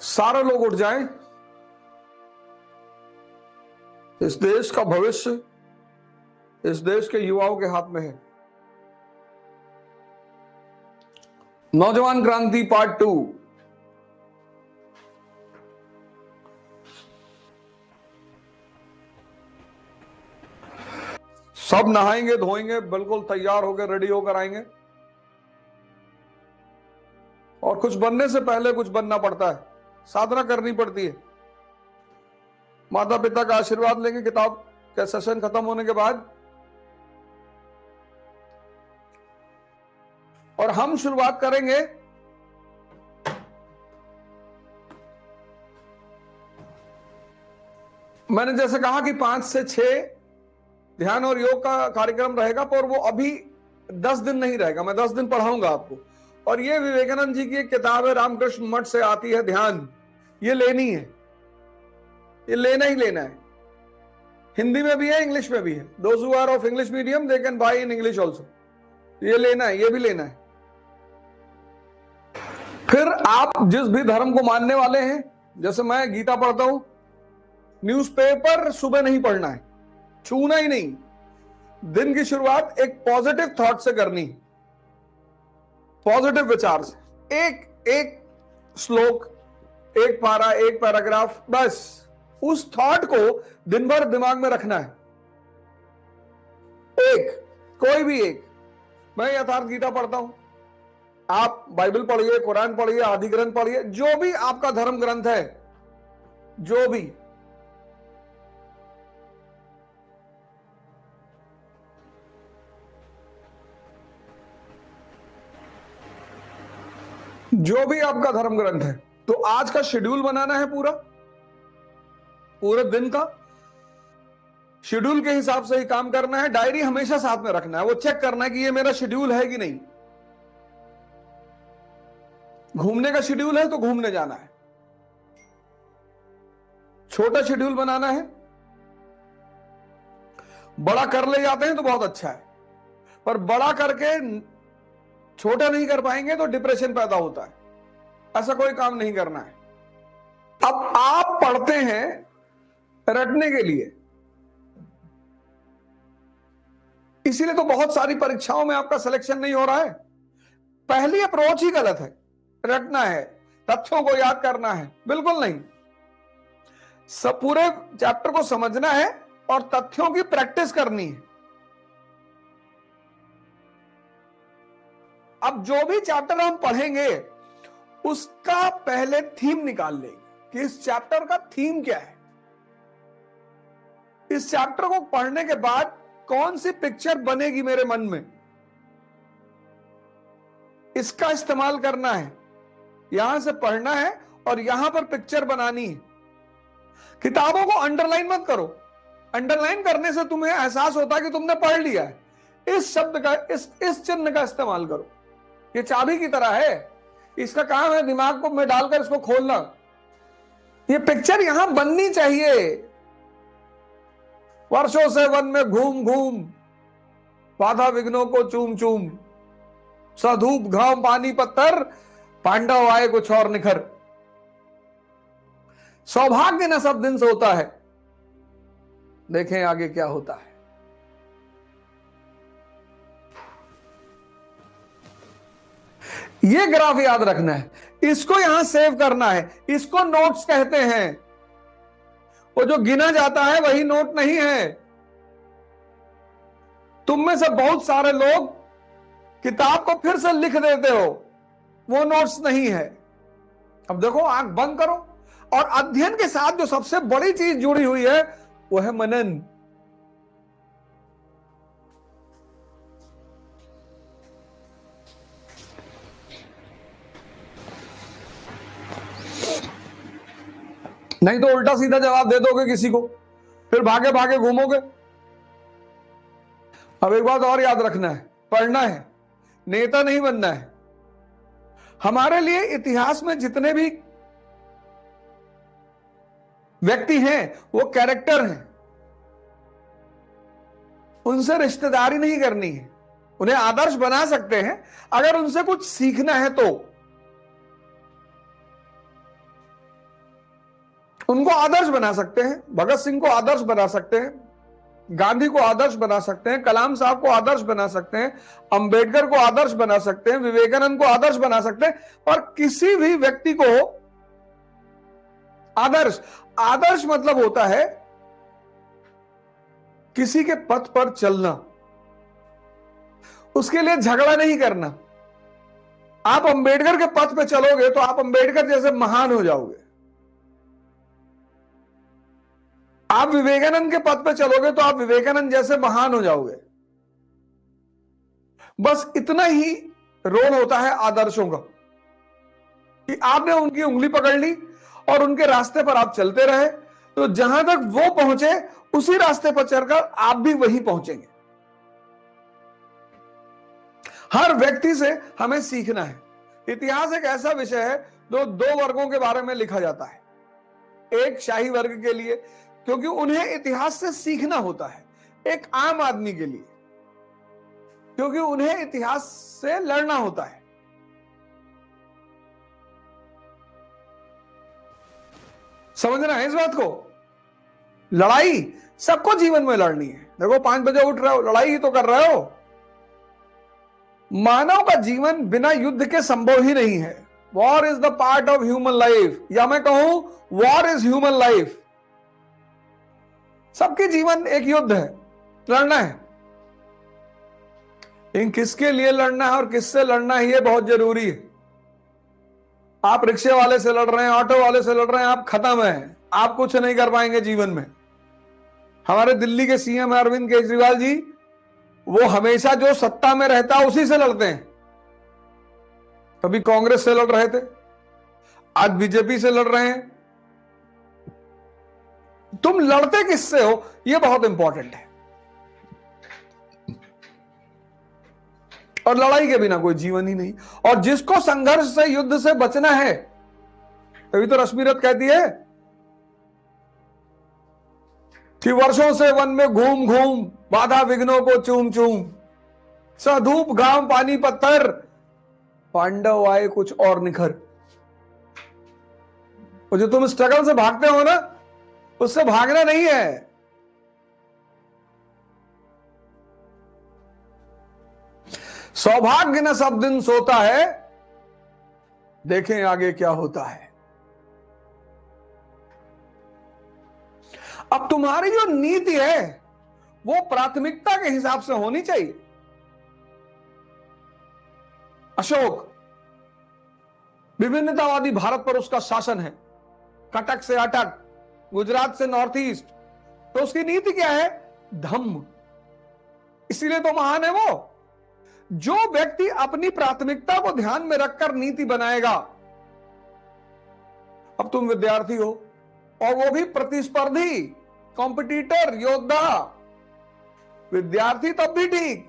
सारे लोग उठ जाएं। इस देश का भविष्य इस देश के युवाओं के हाथ में है। नौजवान क्रांति पार्ट 2। सब नहाएंगे धोएंगे, बिल्कुल तैयार होकर रेडी होकर आएंगे। और कुछ बनने से पहले कुछ बनना पड़ता है, साधना करनी पड़ती है। माता पिता का आशीर्वाद लेंगे किताब के सेशन खत्म होने के बाद, और हम शुरुआत करेंगे मैंने जैसे कहा कि 5 से 6 ध्यान और योग का कार्यक्रम रहेगा, पर वो अभी 10 दिन नहीं रहेगा। मैं 10 दिन पढ़ाऊंगा आपको। और ये विवेकानंद जी की एक किताब है, रामकृष्ण मठ से आती है ध्यान। ये लेनी है, ये लेना ही लेना है। हिंदी में भी है, इंग्लिश में भी है। Those who are of English medium they can buy in English also. ये लेना है, ये भी लेना है। फिर आप जिस भी धर्म को मानने वाले हैं, जैसे मैं गीता पढ़ता हूं, न्यूज़पेपर सुबह नहीं पढ़ना है, छूना ही नहीं। दिन की शुरुआत एक पॉजिटिव थॉट से करनी, पॉजिटिव विचार से। एक श्लोक, एक पारा, एक पैराग्राफ, बस उस थॉट को दिन भर दिमाग में रखना है। कोई भी एक। मैं यथार्थ गीता पढ़ता हूं, आप बाइबल पढ़िए, कुरान पढ़िए, आदि ग्रंथ पढ़िए, जो भी आपका धर्म ग्रंथ है, जो भी आपका धर्म ग्रंथ है। तो आज का शेड्यूल बनाना है, पूरे दिन का शेड्यूल के हिसाब से ही काम करना है। डायरी हमेशा साथ में रखना है, वो चेक करना है कि ये मेरा शेड्यूल है कि नहीं। घूमने का शेड्यूल है तो घूमने जाना है। छोटा शेड्यूल बनाना है। बड़ा कर ले जाते हैं तो बहुत अच्छा है, पर बड़ा करके छोटा नहीं कर पाएंगे तो डिप्रेशन पैदा होता है। ऐसा कोई काम नहीं करना है। अब आप पढ़ते हैं रटने के लिए, इसीलिए तो बहुत सारी परीक्षाओं में आपका सिलेक्शन नहीं हो रहा है। पहली अप्रोच ही गलत है। रटना है, तथ्यों को याद करना है, बिल्कुल नहीं। सब पूरे चैप्टर को समझना है और तथ्यों की प्रैक्टिस करनी है। अब जो भी चैप्टर हम पढ़ेंगे उसका पहले थीम निकाल लेंगे कि इस चैप्टर का थीम क्या है। इस चैप्टर को पढ़ने के बाद कौन सी पिक्चर बनेगी मेरे मन में, इसका इस्तेमाल करना है। यहां से पढ़ना है और यहां पर पिक्चर बनानी है। किताबों को अंडरलाइन मत करो। अंडरलाइन करने से तुम्हें एहसास होता है कि तुमने पढ़ लिया है। इस शब्द का, इस चिन्ह का इस्तेमाल करो। ये चाबी की तरह है, इसका काम है दिमाग को में डालकर इसको खोलना। ये पिक्चर यहां बननी चाहिए। वर्षों से वन में घूम घूम, बाधा विघ्नों को चूम चूम, सधूप घाव पानी पत्थर, पांडव आए कुछ और निखर। सौभाग्य न सब दिन से होता है, देखें आगे क्या होता है। ये ग्राफ याद रखना है, इसको यहां सेव करना है। इसको नोट्स कहते हैं। वो जो गिना जाता है वही नोट नहीं है। तुम में से बहुत सारे लोग किताब को फिर से लिख देते हो, वो नोट्स नहीं है। अब देखो, आंख बंद करो और अध्ययन के साथ जो सबसे बड़ी चीज जुड़ी हुई है वो है मनन। नहीं तो उल्टा सीधा जवाब दे दोगे किसी को, फिर भागे भागे घूमोगे। अब एक बात और याद रखना है, पढ़ना है, नेता नहीं बनना है। हमारे लिए इतिहास में जितने भी व्यक्ति हैं वो कैरेक्टर हैं। उनसे रिश्तेदारी नहीं करनी है। उन्हें आदर्श बना सकते हैं अगर उनसे कुछ सीखना है तो। उनको आदर्श बना सकते हैं, भगत सिंह को आदर्श बना सकते हैं, गांधी को आदर्श बना सकते हैं, कलाम साहब को आदर्श बना सकते हैं, अंबेडकर को आदर्श बना सकते हैं, विवेकानंद को आदर्श बना सकते हैं, पर किसी भी व्यक्ति को आदर्श मतलब होता है किसी के पथ पर चलना, उसके लिए झगड़ा नहीं करना। आप अंबेडकर के पथ पे चलोगे तो आप अंबेडकर जैसे महान हो जाओगे। आप विवेकानंद के पथ पे चलोगे तो आप विवेकानंद जैसे महान हो जाओगे। बस इतना ही रोल होता है आदर्शों का कि आपने उनकी उंगली पकड़ ली और उनके रास्ते पर आप चलते रहे, तो जहां तक वो पहुंचे उसी रास्ते पर चलकर आप भी वहीं पहुंचेंगे। हर व्यक्ति से हमें सीखना है। इतिहास एक ऐसा विषय है जो दो वर्गों के बारे में लिखा जाता है। एक शाही वर्ग के लिए, क्योंकि उन्हें इतिहास से सीखना होता है। एक आम आदमी के लिए, क्योंकि उन्हें इतिहास से लड़ना होता है। समझना है इस बात को। लड़ाई सबको जीवन में लड़नी है। देखो 5 बजे उठ रहे हो, लड़ाई ही तो कर रहे हो। मानव का जीवन बिना युद्ध के संभव ही नहीं है। War is the part of human life, या मैं कहूं वॉर इज ह्यूमन लाइफ। सबके जीवन एक युद्ध है, लड़ना है। लेकिन किसके लिए लड़ना है और किससे लड़ना है, यह बहुत जरूरी है। आप रिक्शे वाले से लड़ रहे हैं, ऑटो वाले से लड़ रहे हैं, आप खत्म हैं। आप कुछ नहीं कर पाएंगे जीवन में। हमारे दिल्ली के सीएम अरविंद केजरीवाल जी, वो हमेशा जो सत्ता में रहता है उसी से लड़ते हैं। कभी कांग्रेस से लड़ रहे थे, आज बीजेपी से लड़ रहे हैं। तुम लड़ते किससे हो, यह बहुत इंपॉर्टेंट है। और लड़ाई के बिना कोई जीवन ही नहीं। और जिसको संघर्ष से, युद्ध से बचना है, तभी तो रश्मिरथ कहती है कि वर्षों से वन में घूम घूम बाधा विघ्नों को चूम चूम, सधूप घाम पानी पत्थर, पांडव आए कुछ और निखर। और जो तुम स्ट्रगल से भागते हो ना, उससे भागना नहीं है। सौभाग्य न सब दिन सोता है, देखें आगे क्या होता है। अब तुम्हारी जो नीति है वो प्राथमिकता के हिसाब से होनी चाहिए। अशोक, विभिन्नतावादी भारत पर उसका शासन है, कटक से अटक, गुजरात से नॉर्थ ईस्ट, तो उसकी नीति क्या है? धम्म। इसीलिए तो महान है वो। जो व्यक्ति अपनी प्राथमिकता को ध्यान में रखकर नीति बनाएगा। अब तुम विद्यार्थी हो और वो भी प्रतिस्पर्धी, कॉम्पिटिटर, योद्धा। विद्यार्थी तब भी ठीक,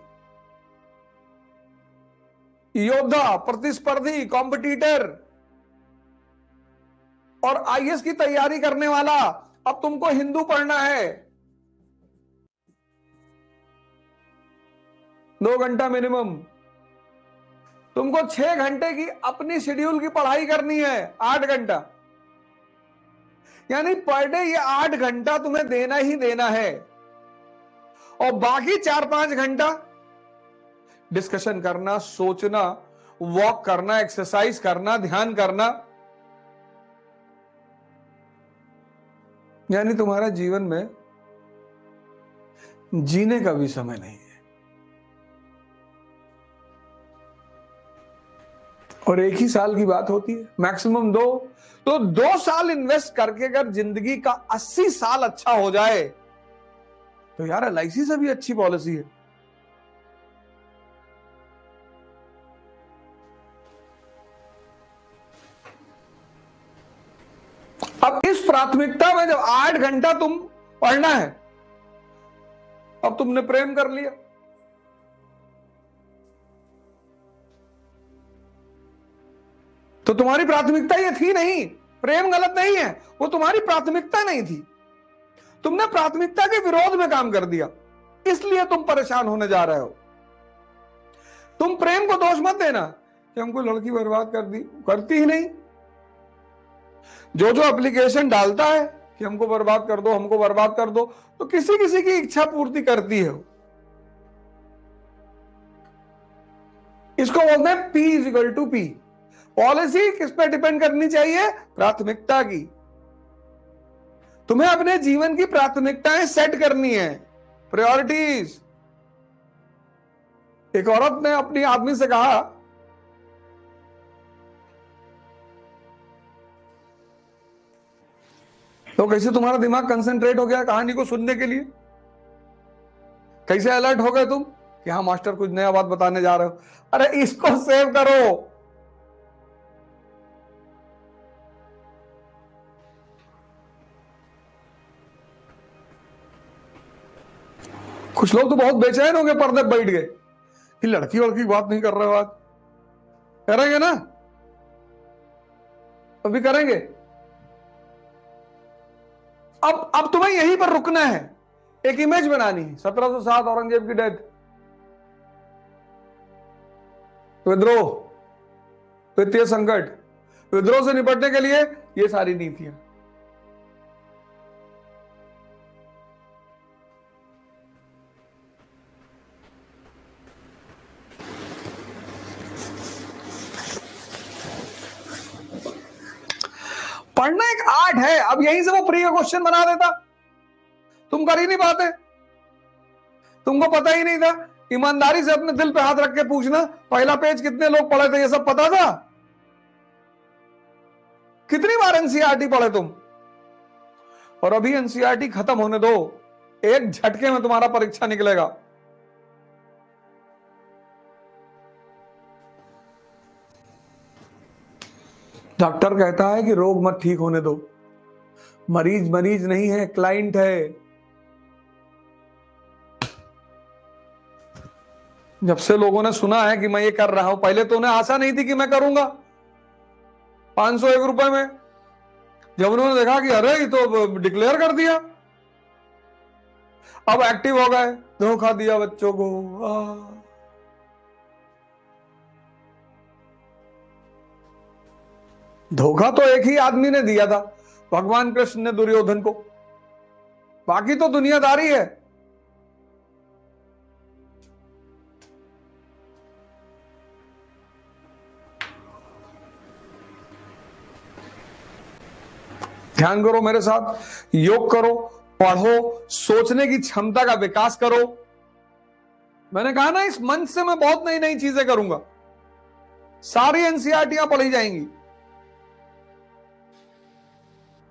योद्धा, प्रतिस्पर्धी, कॉम्पिटिटर और आईएएस की तैयारी करने वाला। अब तुमको हिंदू पढ़ना है, 2 घंटा मिनिमम। तुमको 6 घंटे की अपनी शेड्यूल की पढ़ाई करनी है, 8 घंटा, यानी पर डे ये 8 घंटा तुम्हें देना ही देना है। और बाकी 4-5 घंटा डिस्कशन करना, सोचना, वॉक करना, एक्सरसाइज करना, ध्यान करना। यानी तुम्हारा जीवन में जीने का भी समय नहीं है। और 1 ही साल की बात होती है, मैक्सिमम 2। तो 2 साल इन्वेस्ट करके अगर जिंदगी का 80 साल अच्छा हो जाए तो यार एलआईसी से भी अच्छी पॉलिसी है। अब इस प्राथमिकता में जब 8 घंटा तुम पढ़ना है, अब तुमने प्रेम कर लिया, तो तुम्हारी प्राथमिकता ये थी नहीं। प्रेम गलत नहीं है, वो तुम्हारी प्राथमिकता नहीं थी। तुमने प्राथमिकता के विरोध में काम कर दिया, इसलिए तुम परेशान होने जा रहे हो। तुम प्रेम को दोष मत देना कि हमको लड़की बर्बाद कर दी, करती ही नहीं। जो जो एप्लीकेशन डालता है कि हमको बर्बाद कर दो, हमको बर्बाद कर दो, तो किसी किसी की इच्छा पूर्ति करती है। इसको बोलते हैं P equal to P। Policy किस पे डिपेंड करनी चाहिए? प्राथमिकता की। तुम्हें अपने जीवन की प्राथमिकताएं सेट करनी है, प्रायोरिटीज। एक औरत ने अपनी आदमी से कहा, तो कैसे तुम्हारा दिमाग कंसंट्रेट हो गया कहानी को सुनने के लिए? कैसे अलर्ट हो गए तुम कि हाँ मास्टर कुछ नया बात बताने जा रहे हो? अरे इसको सेव करो। कुछ लोग तो बहुत बेचैन हो गए, पर्दे बैठ गए कि लड़की वड़की की बात नहीं कर रहे हो। आज करेंगे ना, अभी करेंगे। अब तुम्हें यहीं पर रुकना है। एक इमेज बनानी है। 1707 औरंगजेब की डेथ, विद्रोह, वित्तीय संकट, विद्रोह से निपटने के लिए ये सारी नीतियां। पढ़ना एक आर्ट है। अब यहीं से वो प्री का क्वेश्चन बना देता, तुम कर ही नहीं पाते। तुमको पता ही नहीं था। ईमानदारी से अपने दिल पे हाथ रख के पूछना, पहला पेज कितने लोग पढ़े थे? ये सब पता था? कितनी बार एनसीईआरटी पढ़े तुम? और अभी एनसीईआरटी खत्म होने दो, एक झटके में तुम्हारा परीक्षा निकलेगा। डॉक्टर कहता है कि रोग मत ठीक होने दो। मरीज मरीज नहीं है, क्लाइंट है। जब से लोगों ने सुना है कि मैं ये कर रहा हूं, पहले तो उन्हें आशा नहीं थी कि मैं करूंगा 501 रुपए में। जब उन्होंने देखा कि अरे ये तो डिक्लेयर कर दिया, अब एक्टिव हो गए। धोखा दिया बच्चों को। धोखा तो एक ही आदमी ने दिया था, भगवान कृष्ण ने दुर्योधन को। बाकी तो दुनियादारी है। ध्यान करो मेरे साथ, योग करो, पढ़ो, सोचने की क्षमता का विकास करो। मैंने कहा ना, इस मंच से मैं बहुत नई नई चीजें करूंगा। सारी एनसीईआरटीयां पढ़ी जाएंगी।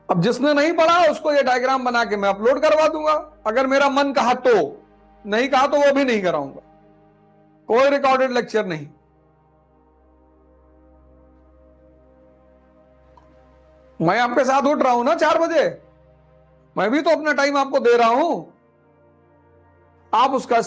अब जिसने नहीं पढ़ा उसको ये डायग्राम बना के मैं अपलोड करवा दूंगा, अगर मेरा मन कहा तो। नहीं कहा तो वो भी नहीं कराऊंगा। कोई रिकॉर्डेड लेक्चर नहीं। मैं आपके साथ उठ रहा हूं ना 4 बजे, मैं भी तो अपना टाइम आपको दे रहा हूं। आप उसका